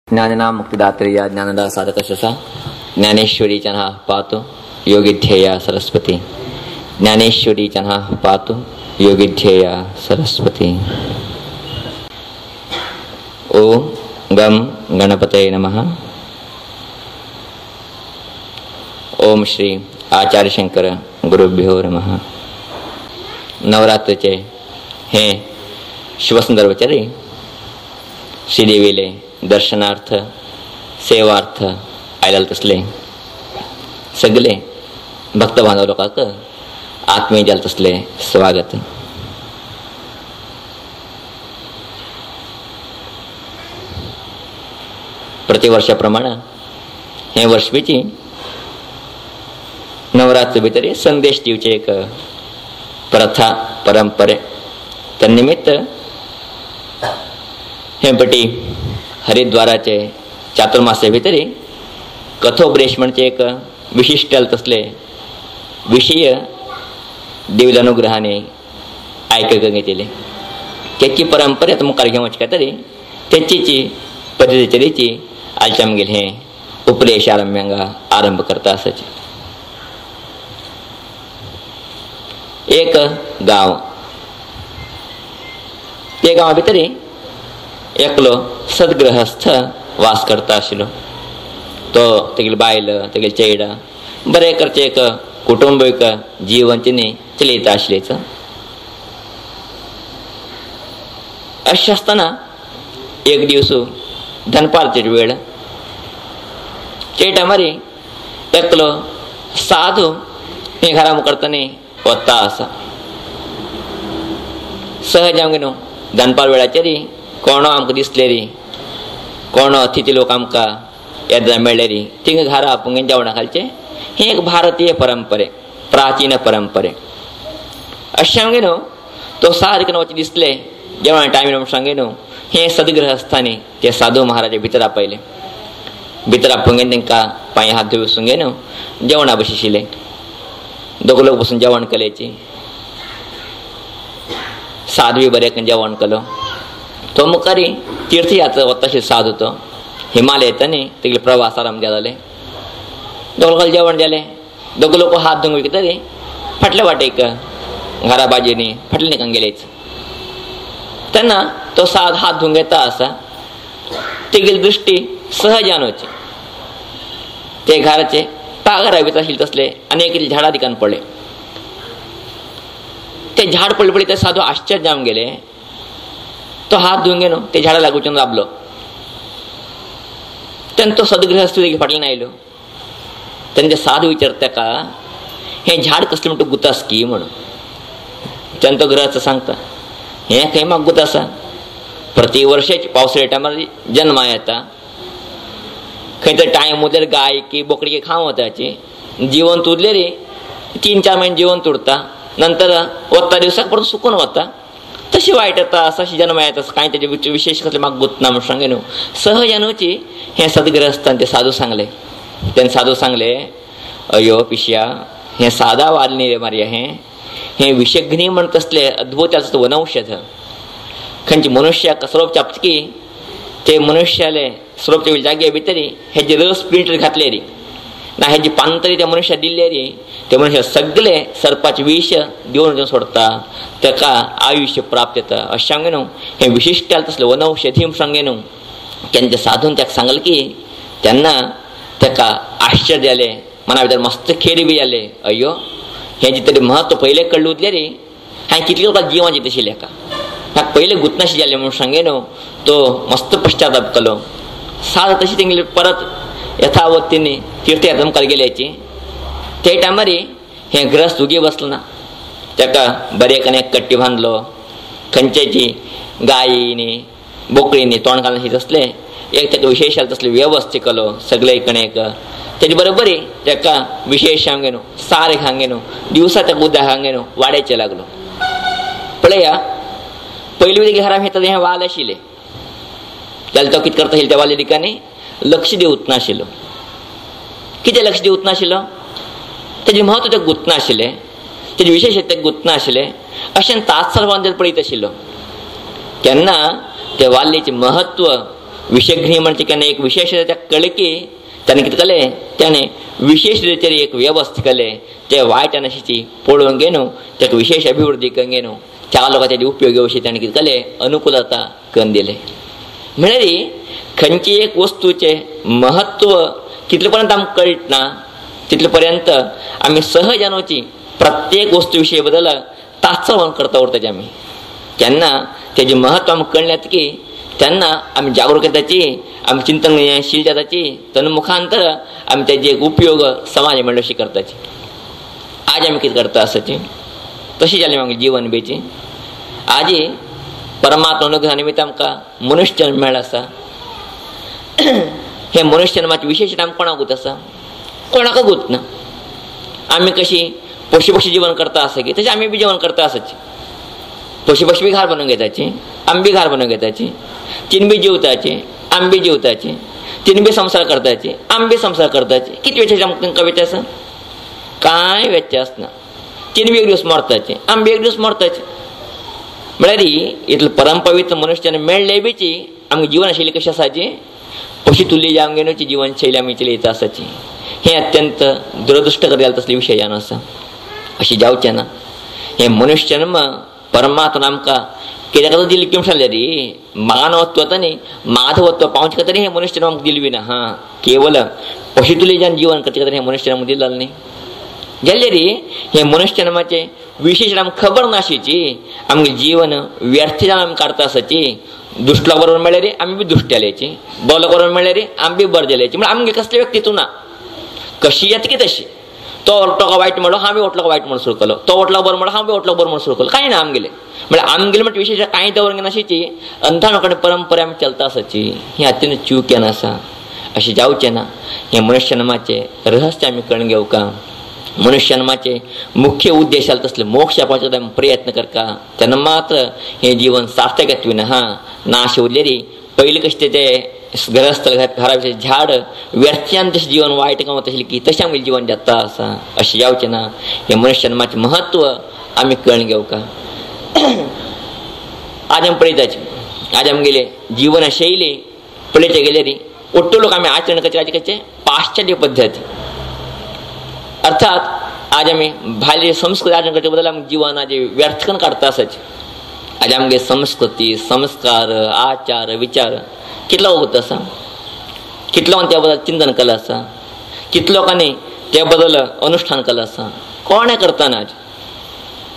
ज्ञानना मुक्तिदात्री या ज्ञानदा साधक ससा ज्ञानेश्वरी चना पातु योगिध्येया सरस्वती ज्ञानेश्वरी चना पातु योगिध्येया सरस्वती। ओम गम गणपतये नमः। ओम श्री आचार्य शंकर गुरुभ्यो नमः। नवरात्रीचे हे शिवसुंदर वचरे श्रीदेवीले दर्शनार्थ सेवार्थ आयला तसले सगळे भक्त बांधव लोकांक आत्मीय जाल तसले स्वागत। प्रतिवर्षाप्रमाणे हे वर्षभीची नवरात्री भितर संदेश दिवचे एक प्रथा परंपरे तन्निमित्त हे पटी हरिद्वाराचे चातुर्मासे भितरी कथोपदेश म्हणजे एक विशिष्ट तसले विषय देवील अनुग्रहाने ऐकक घेतले त्याची परंपरा मुखार घेवच काय तरी त्याची पद्धतीची आजच्या आमगेल हे उपदेश आरंभ करता असच। एक गाव ते गावा भितरी एकलो सद्ग्रहस्थ वास करता आशिल्लो। तो तेगेल बायल तेगेल चेडा बरे करचे एक कुटुंबिक जीवन तिने चलयता आशिल्लेच। अशें आसतना एक दिवस दनपारची वेळ चेटा मारी एकलो साधू हे घरा मुखारतानी वता आसा। सहज हांव न्हू दनपार वेळाचेर कोणो आमकां दिसले री कोणो अतिथी लोक आमकां येद्दां मेळ्ळे री थिंग घरा आपुंगे जेवणा घालचे हे एक भारतीय परंपरे प्राचीन परंपरे। अशें हांवें न्हू तो सारकें वचून दिसले जेवणा टायमीर सांगे न्हू हे सद्गृहस्थांनी ते साधू महाराज भितर आपयले। भितर आपुंगे तांकां पांय हात धुवून सुंगे न्हू जेवणा बशिशिले। दोग लोक बसून जेवण केलेची साधवी बरें जेवण केलो। तो मुखारी तीर्थयात्रा वताशे साधू तो हिमालय येतानी तेगेले प्रवास आरंभ जाले। दोग लोकांक जेवण जालें दोग लोक हात धुवंक तरी फाटल्या वाटेक घरा बाजेनी फाटल्या निकान गेलेच। तेन्ना तो साध हात धुवंक येता आसा तेगेली दृश्टी सहजान वची ते घराचे पागारा भितर आशिल्ले तसले अनेक झाडां दिकान पडले। ते झाड पडले पडले ते साधू आश्चर्य जावन गेले। तो हात धुवंक न्हू ते झाडा लागून राबलो। तेन्ना तो सद्गृहस्थ फाटल्यान आयलो। तेन्ना ते साधू विचारता ताका हे झाड कसलें म्हणटा गुतासकी म्हणून। तेन्ना तो गृहस्थ सांगता हे खंय म्हाका गुत आसा प्रति वर्षाची पावसाळ्या टायमार जन्मा येता खंय तर टायम उरल्यार गाय की बोकडी खावं वताची जिवंत उरले रे 3-4 महिने जिवंत उरता नंतर वता दिवसाक परत सुकून वता तशी वायट येता अशी जन्म येता कांय तेजे विशेष कसले म्हाका गुतना म्हूण सांगे न्हू। सहजानूची हे सद्गृहस्थान ते साधू सांगले। तेन्ना साधू सांगले अयो पिश्या हे सादा वाल्ली रे मारया हे विषग्नी म्हण तसले अद्भुत आसा वनौषध खंयची मनुष्याक सरोप चापतकी ते मनुष्याले सरोपच्या जागे भितरी हेजे रस पिंट घातले री ना हेजी पान तरी त्या मनुष्याक दिल्ले री ते मनुष्य सगळे सर्पाचे विष दिवन सोडता ताका आयुष्य प्राप्त येता अशें सांगे न्हू हे विशिश्ट तसले वनौषधी सांगे न्हू। तेन्ना साधून ताका सांगले की तेन्ना ताका आश्चर्य जाले मना भितर मस्त खेर बी जाले अय्यो हेजे तरी महत्व पयले कळ्ळें उरले रे हांवें कितले लोकांक जिवन दिता आशिल्लें हेका म्हाका पयले गुतनाशें जालें म्हूण सांगे न्हू। तो मस्त पश्चाताप केलो। साध तशी तेंगेली परत यथावत तिणी तीर्थयात्रा मुखार गेल्याची ते टायमार हे ग्रस्त उगी बसलो ना ताका बरें करून एक कट्टी बांदलो खंयच्याची गायीनी बोकळींनी तोंड घालून शीत असले एक ताका विशेश तसले वेवस्थीत केलो सगळे कणेक तेजे बरोबर ताका विशेष हांगे न्हू सारें हांगे न्हू दिवसा ताका उदक हांगे न्हू वाड्याचे लागलो। पळया पयलीं तेगे घरा येता हे वाल आशिल्ले जाल्यार तो कितें करता आशिल्लो त्या वाल्या दिकांनी लक्ष दिवच नाशिल्लो। कितें लक्ष दिवच नाशिल्लो तेजें महत्व तेका गुंत नाशिल्लें तेजें विशेश तेका गुंत नाशिल्लें अशें तास पळयत आशिल्लो। तेन्ना ते वाल्लीचें महत्व विषयघ्नी म्हणजे केन्ना एक विशेष कळ्ळें की त्याने कितें केलें, त्याने विशेष रितीन एक वेवस्था केले. ते वायट अनाशीची पळोवंक घेवन ताका विशेष अभिवृद्धी करून घेवन चार लोकांक तेजे उपयोगी अशी ताणें कितें केलें, अनुकूलता करून दिलें. म्हळ्यार खंयची एक वस्तूचे महत्व कितले पर्यंत आमकां कळना तितले पर्यंत आमी सहज जाणवची प्रत्येक वस्तू विशयी बद्दल ताचवण करता उरताचे आमी. केन्ना तेजें महत्व आमकां कळण्यात की तेन्ना आमी जागरूक येताची, आमी चिंतनशील जाताची, तन्मुखांतर आमी तेजे उपयोग समाज मेळशी करताची. आज आमी कितें करता आसाची तशी जाली आमगे जीवन बेची. आज परमात्मा अनुग्रहा निमित्त आमकां मनुश्य जन्म मेळ्ळो आसा. हे मनुश्य जन्माचे विशेश आमकां कोणाक गुत आसा? कोणाक गुत ना. आमी कशी पशु पक्षी जीवन करता आसा की तशें आमी बी जीवन करता आसाची. पशु पक्षी बी घार बांदून घेताची, आमी बी घार बांदून घेताची. तीन बी जेवताचे, आमी बी जेवताचे. तीन बी संसार करताचे, आमी बी संसार करताचे. कितें व्यत्यास आमकां व्यत्यास? कांय व्यत्यास ना. तीन बी एक दिवस मरताचे, आमी बी एक दिवस मरताचे. म्हळ्यार इतलें परमपवित्र मनुश्यान मेळ्ळे बीची आमगे जीवन आशिल्ली कशी आसाची, पशी तुल्ली जावंक घेवनची जीवनशैली आमी चलयता आसाची. हे अत्यंत दुरदृष्टकर जालें तसले विशय जावन आसा. अशें जावचें ना. हे मनुश्य जन्म परमात्मान आमकां कित्याक दिल्ली कितें सांगलें रे, मानवत्व न्ही माधवत्व पावचे खातीर हे मनुश्य जन्म आमकां दिल्ली ना. हां, केवल पशी तुल्ली जावन जीवन करचे खातीर हे मनुश्य जन्म दिल्लो न्ही. जाल्यार हे मनुश्य जन्माचे विशेश आमकां खबर नाशिची. आमगे जीवन व्यर्थ जावन आमी काडटा आसाची. दुश्ट लोक बरोबर मेळ्ळे रे आमी बी दुश्ट जाल्याची, बरो लोक बरोबर मेळ्ळे रे आमी बी बरें जाल्याची. म्हळ्यार आमगे कसले व्यक्तित्व ना. कशी येता की तशी. तो ओटलो वायट म्हणलो हांव बी ओटलो वायट म्हण सुरू केलो, तो ओटलो बरो म्हणलो हांव बी ओटलो बरो म्हण सुरू केलो. कांय ना आमगेले. म्हळ्यार आमगेले म्हणजे विशेश कांय दवरंक नाशिची. अंधाण कडेन परंपरा आमी चलता आसाची. ही अत्यंत चुकेन आसा. अशें जावचें ना. हे मनुश्य जन्माचे रहस्य आमी कळून घेवका. मनुश्य जन्माचे मुख्य उद्देश जाले तसले मोक्ष पावपाचो आमी प्रयत्न करता. तेन्ना मात्र हे जीवन सार्थक येतविना. हां, नाश उरलेली पयलीं कशें ते घरस्थ घरा भितर झाड व्यर्थान तशें जीवन वायट गमत आशिल्लें की तशें आमगेलें जीवन जाता आसा. अशें जावचें ना. हे मनुश्य जन्माचें महत्व आमी कळून घेवका. आज आमी पळयताचे, आज आमगेले जीवन शैली पळयते गेल्यार ओट्टो लोक आमी आचरण करचे कशें पाश्चात्य पद्दती. अर्थात आज आमी भायले संस्कृती आचरण करचे बद्दल आमी जिवनाचे व्यर्थ करून काडटा आसाचे. आज आमगे संस्कृती, संस्कार, आचार, विचार कितलो वगत आसा. कितलो लोकांनी त्या बद्दल चिंतन केलें आसा. कितलो लोकांनी त्या बद्दल अनुष्ठान केलें आसा. कोणें करता ना.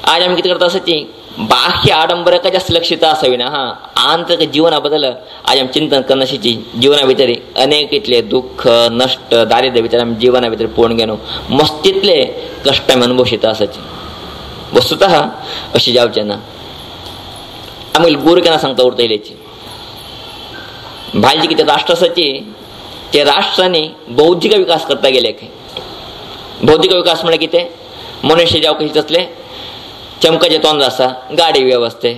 आज आमी कितें करता आसाची बाह्य आडंबराक जास्त लक्ष दिता आसविना. हां, आंतरीक जिवना बद्दल आज आमी चिंतन करनाशिची. जिवना भितर अनेक इतले दुःख, नश्ट, दारिद्र्य भितर आमी जिवना भितर पळोवन गेलो मस्त तितले कश्ट आमी अनुभवशीता आसाचे. वस्तुतः अशें जावचें ना. आमी गुरू केन्ना सांगता उरता इलेची भायले कितें राष्ट्र आसाची ते राष्ट्रांनी बौद्धीक विकास करता गेले. बौद्धीक विकास म्हळ्यार कितें? मनुश्य जावं कशें तसले चमकाचे तोंड आसा, गाडी वेवस्थे,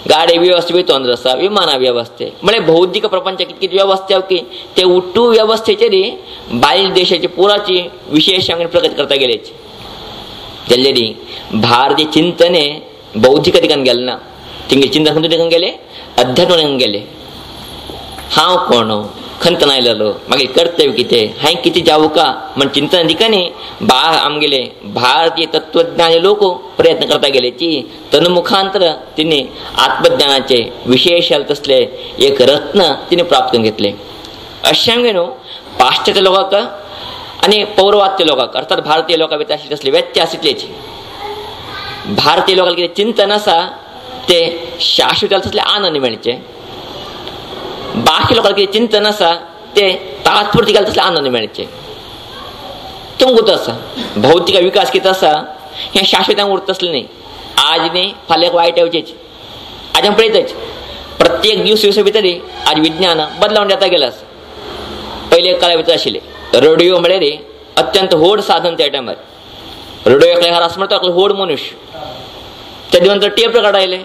गाडी वेवस्थे बी तोंड आसा, विमाना वेवस्थे. म्हळ्यार भौद्धीक प्रपंचाक कितें कितें वेवस्था की ते उट्टू वेवस्थेचेर भायल्या देशाची पुराची विशेष प्रगती करता गेलेची. जाल्यार भारतीय चिंतने बौद्धीक दिकान गेले ना. तिंगे चिंतन खंय दिकान गेले? अध्यात्म गेले. हांव कोण, खंत नायलेलो, मागीर कर्तव्य कितें, हांवें कितें जावं का म्हण चिंतन दिकांनी आमगेले भारतीय तत्वज्ञानी लोक प्रयत्न करता गेलेची. तन्मुखांतर तिने आत्मज्ञानाचे विशेष तसले एक रत्न तिने प्राप्त करून घेतले. अशें न्हू पाश्चात्य लोकांक आनी पौरवात्य लोकांक अर्थात भारतीय लोकां भितर आशिल्ले तसले व्यत्यास इतलेच. भारतीय लोकांक कितें चिंतन आसा ते शाश्वत तसले आनंद मेळचे. बाकी लोकांक कितें चिंतन आसा ते तात्पुरते गेले तसले आनंद मेळचे. तुमकां गुत आसा भौतीक विकास कितें आसा हें शाश्वतांक उरता तसलें न्ही. आज न्ही फाल्यां वायट येवचेच. आज आमी पळयताच प्रत्येक दिवस भितर आज विज्ञान बदलावन येता गेला आसा. पयले काळा भितर आशिल्ले रेडिओ म्हळ्यार अत्यंत व्हड साधन त्या टायमार. रेडिओ एकल्या घरा आसा म्हणटा व्हड मनुश्य. तेजे नंतर टेप रेकॉर्ड आयले.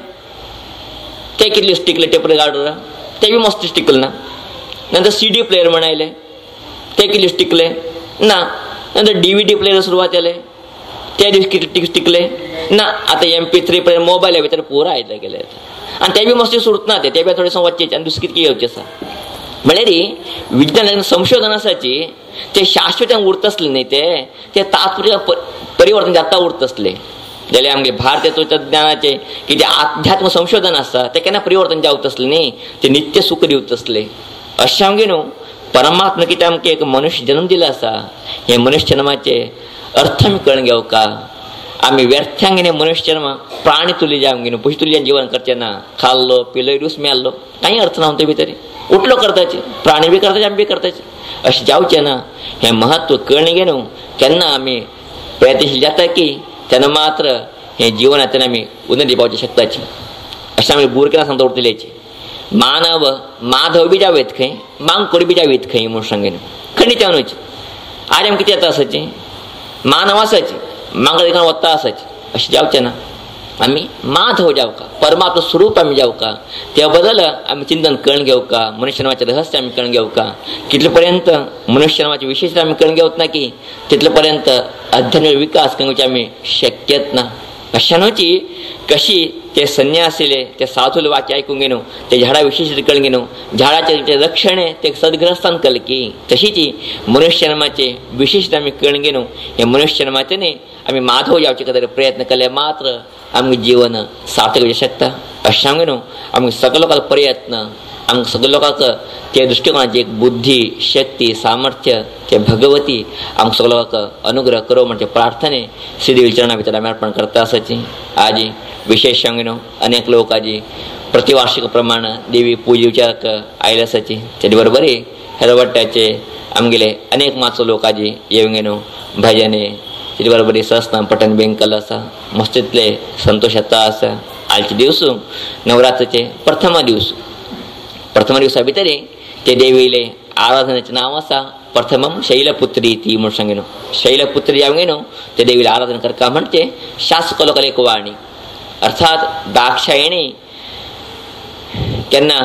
ते कितले टिकले टेप रेकॉर्डर, ते बी मस्त टिकले ना. नंतर CD प्लेयर म्हण आयले, ते कितले टिकले ना. नंतर DVD प्लेयर सुरवात जाले, ते दीस कितले टिकले ना. आतां MP3 प्लेयर मोबायला भितर पुरो आयले गेले आनी ते बी मस्त सुरत ना. ते बी थोडे वच्चे आनी दुसरें कितें येवचें आसा. म्हळ्यार विज्ञान संशोधन आसाची ते शाश्वतान उरत असले न्ही, ते तात्पुरते परिवर्तन जाता उरत असले जाल्यार आमगे भारतीय तत्वज्ञानाचे कितें आध्यात्म संशोधन आसा ते केन्ना परिवर्तन जावत असले न्ही, ते नित्य सुख दिवत असले. अशें आमगे न्हू परमात्मा कितें आमकां एक मनुश्य जन्म दिला आसा, हे मनुश्य जन्माचे अर्थ आमी कळून घेवका. आमी व्यर्थांग हे मनुश्य जन्म प्राणी तुले जावंक न्हू, पयशे तुल्यान जिवन करचें ना. खाल्लो पिलो रूस मेल्लो कांय अर्थ ना ते भितर. उठलो करताचे, प्राणी बी करताचे, आमी बी करताचे, अशें जावचें ना. हें महत्व कळून घे न्हू केन्ना आमी प्रयत्नशील जाता की तेन्ना मात्र हे जिवनांतल्यान आमी उन्नती पावचे शकताची. अशें आमी बुरकेला सांगता उरतलेची. मानव माधव बी जावेत खंय, मांकोड बी जावेत खंय म्हूण सांगेन खंडीत जावनूच. आज आमी कितें येता आसाची, मानव आसाची, मांगड एका वत्ता आसाची, अशें जावचें ना. आमी माधव जावका, परमात्मा स्वरूप आमी जावका. त्या बद्दल आमी चिंतन कळून घेवका, मनुश्य जन्माचें रहस्य आमी कळून घेवका. कितले पर्यंत मनुश्य जन्माची विशेषता आमी कळून घेवत ना की तितले पर्यंत अध्यात्मिक विकास करपाची आमी शक्यत ना. अशा न्हूची कशी ते संन्यासिले ते साधूल वाक्य आयकूंक घेनू, ते झाडा विशेष कळून घेनू, झाडाचे रक्षण ते सदग्रस्तान केलें की तशीची मनुश्य जन्माचे विशेषता आमी कळून घेनू. हे मनुश्य जन्माचे आमी माधव जावचे खातीर प्रयत्न केले मात्र आमगे जीवन सार्थक जावचे शकता. अशें आमगे न्हू आमगे सगळे लोकांक प्रयत्न, आमकां सगळे लोकांक ते दृश्टिकोनाची एक बुद्धी शक्ती सामर्थ्य ते भगवती आमकां सगळे लोकांक अनुग्रह करो म्हणजे प्रार्थने श्री चरणा भितर आमी अर्पण करता आसाची. आजी विशेष आमगे न्हू अनेक लोक आजी प्रतिवार्षिक प्रमाण देवी पुजेवच्याक आयले आसाची. तेजे बरोबरी हेरवट्ट्याचे आमगेले अनेक माचो लोक आजी येवंगे न्हू भजने तेजे बरोबरी सस्नाम पठण बेंकल आसा. मस्तितले संतोष येता आसा. आजचे दिवस नवरात्रीचे प्रथम दिवसा भितर ते देवीले आराधनेचें नांव आसा प्रथमम शैलपुत्री ती म्हूण सांगे न्हू. शैलपुत्री जावंगे न्हू ते देवीला आराधना करता म्हणजे शास्त्रकलोकल एक वाणी अर्थात दाक्षायणी केन्ना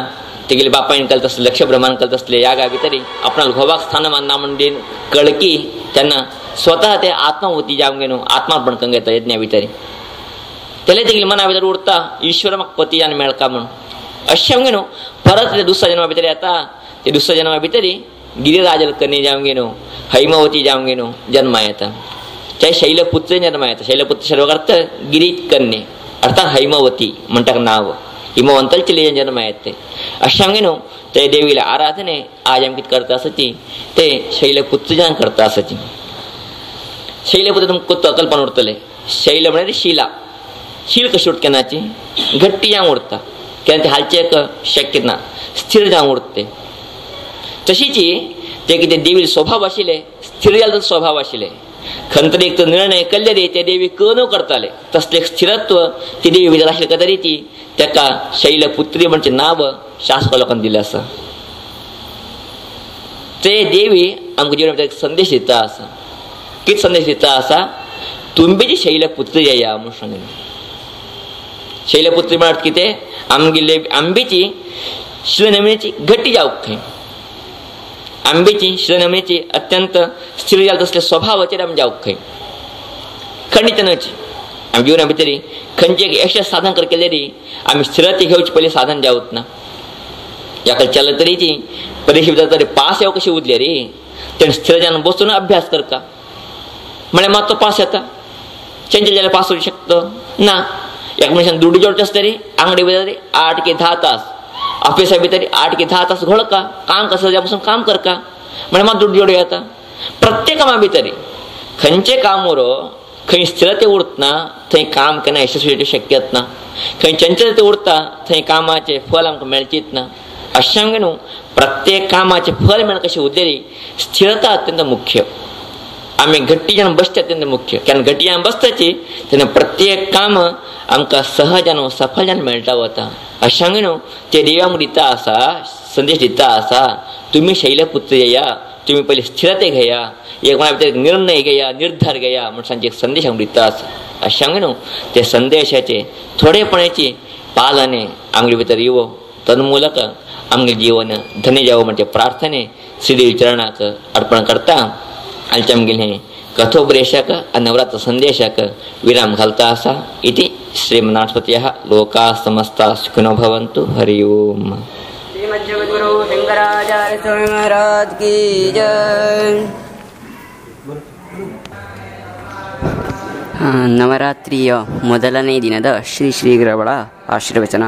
तेगेले बापायन केलें तसलें लक्ष ब्रह्मान केलें तसलें यागा भितर आपणाक घोवाक स्थान मानना म्हणून कळकी तेन्ना स्वता ते आत्माहुती जावंगे न्हू आत्मार्पण करूंक येता यज्ञा भितर. तेले तेगेले मना भितर उरता ईश्वर म्हाका पती जावन मेळका म्हणून. अशें आमगे न्हू परत ते दुसऱ्या जन्मा भितर येता. ते दुसऱ्या जन्मा भितर गिरिराजल कन्या जावंगे न्हू हैमवती जावंगे न्हू जन्मा येता. ते शैलपुत्र जन्मा येता. शैलपुत्र सर्व अर्थ गिरीज कन्ये अर्थात हैमवती म्हणटा नांव हिमवंतल चिले जन्मा येते. अशें आमगे न्हू ते देवीला आराधने आज आमी कितें करता आसाची ते शैलपुत्र जावन करता आसाची. शैलपुत्र तुमकां कल्पना उरतले. शैल म्हळ्यार शिला. शील कशी उरता केन्नाची घट्टी जावंक उरता केन्ना ते हालचे एक शक्य ना स्थिर जावंक उरते. तशीची ते कितें देवी स्वभाव आशिल्ले स्थिर जाल्लो स्वभाव आशिल्ले. खंय तरी एक निर्णय केल्ले रे ते देवी कळून करताले तसलें स्थिरत्व ती देवी भितर आशिल्ले तरी ती ताका शैलपुत्री म्हणजे नांव शास्त्र लोकांनी दिलें आसा. ते देवी आमकां जिवना भितर एक संदेश दिता आसा. कितें संदेश दिता आसा तुमी जी शैलपुत्री या म्हूण सांगलें. शैलपुत्री म्हळ्यार कितें आमगेले आंबेची शिलनमणेची घट्टी जावंक खंय. आंबेची शिलनमणेची अत्यंत स्थिर जाल तसले स्वभावाचेर आमी जावंक खंय. खंडितनाची आमी जिवना भितर खंयचे अशें साधन कर केलें री आमी स्थिरते घेवचे पयलीं साधन जावत ना. ह्या चल तरेची परीक्षे भितर तरी पास येवं कशी उरले रे तेणें स्थिर जावन बसून अभ्यास करता म्हळ्यार मात तो पास येता. चंचल जाल्यार पास होवंक शकता ना. एक मनशान दुडी जोडचे आसता रे आंगडी भितर 8 ते 10 तास ऑफिसा भितर 8 ते 10 तास घोळका काम कसं बसून काम करका म्हळ्यार मात दुडी जोडूं येता. प्रत्येक कामा भितर खंयचें काम उरो खंय स्थिरते उरतना थंय काम केन्ना यशस्वी शक्यत ना. खंय चंचलते उरता थंय कामाचें फल आमकां मेळचीत ना. अशें आमगे न्हू प्रत्येक कामाचें फल मेळना कशें उरलेली स्थिरता अत्यंत मुख्य. आमी घट्टी जावन बसचे अत्यंत मुख्य. केन्ना घट्टी जावन बसताची तेन्ना प्रत्येक काम आमकां सहजान सफल जावन मेळटा वता. अशें आमगे न्हू ते देवी आमकां दिता आसा संदेश दिता आसा तुमी शैलपुत्र या तुमी पयलीं स्थिरते घेया एक मना भितर निर्णय घेया निर्धार घेया म्हण सांजे एक संदेश आमकां दिता आसा. अशें आमगे न्हू ते संदेशाचे थोडेपणाची पालने आमगे भितर येवो तन्मूलक आमगे जीवन धन्य जावं म्हणजे प्रार्थने श्री चरणाक अर्पण करता. आमचे आमगेले कथोपदेशाक नवरात्र संदेशाक विराम घालता आसा. इति श्रीमन्नाथपतयः लोकाः समस्ताः सुखिनो भवन्तु. हरि ओम. श्रीमद जगद्गुरु शंकराचार्य स्वामी महाराज की जय. ನವರಾತ್ರಿಯ ಮೊದಲನೇ ದಿನದ ಶ್ರೀ ಶ್ರೀಗಳ ಆಶೀರ್ವಚನ.